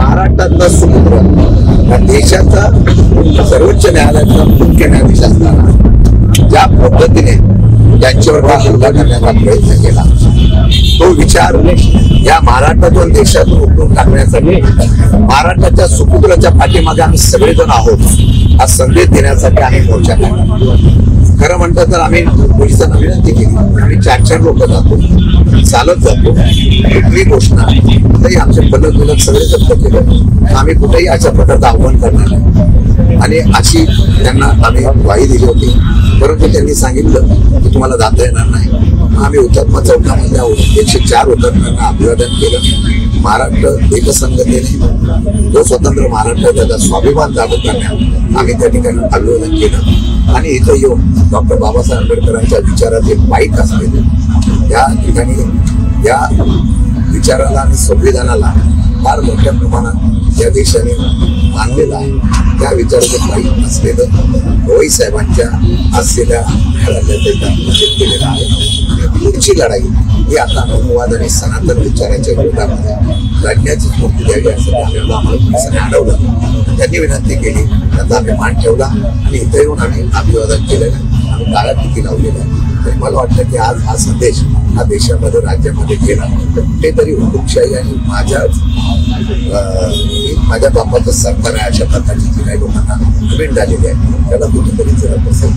महाराष्ट्रातला समुद्र या देशाचा सर्वोच्च न्यायालयाचा मुख्य न्यायाधीश असताना ज्या पद्धतीने त्यांच्यावर हल्ला करण्याचा प्रयत्न केला तो विचार या महाराष्ट्रातून देशातून उठून टाकण्यासाठी महाराष्ट्राच्या सुपुत्राच्या पाठीमागे आम्ही सगळेजण आहोत हा संदेश देण्यासाठी आम्ही मोर्चा काढला। खरं म्हणतात तर आम्ही पोलिसांना विनंती केली, आम्ही 4 लोक जातो, चालत जातो, कुठली घोषणा कुठेही आमचे फलक बिलक सगळे जप्त केलं, आम्ही कुठेही अशा प्रकारचं आव्हान करणार नाही आणि अशी त्यांना आम्ही ग्वाही दिली होती। परंतु त्यांनी सांगितलं की तुम्हाला जाता येणार नाही। आम्ही हुतात्मा चौकामध्ये 104 हुतात्म्यांना अभिवादन केलं। महाराष्ट्र एकसंघतेने जो स्वतंत्र महाराष्ट्र त्याचा स्वाभिमान जागृत करण्यात आम्ही त्या ठिकाणी अभिवादन केलं आणि इथं येऊन डॉक्टर बाबासाहेब आंबेडकरांच्या विचाराचे पाईक असलेले या ठिकाणी या विचाराला आणि संविधानाला फार मोठ्या प्रमाणात या देशाने मानलेलं आहे। त्या विचाराचे पाईक असलेलं रोई साहेबांच्या असलेल्या घोषित केलेलं आहे। पुढची लढाई ही आता अनुवाद आणि सनातन विचाराच्या विरोधामध्ये लढण्याची स्फूर्ती द्यावी असं आम्हाला पोलिसांनी अडवलं। त्यांनी विनंती केली, त्यांचा आम्ही मान ठेवला आणि इथे येऊन आम्ही अभिवादन केलेलं, आम्ही काळा टिकी लावलेला आहे। तरी मला वाटतं की आज हा संदेश हा देशामध्ये राज्यामध्ये गेला तर कुठेतरी हुकुमशाही आणि माझ्या बापाचं सरकार आहे अशा प्रकारची जी काही लोकांना कमेंट झालेली आहे त्याला कुठेतरी जरा कसं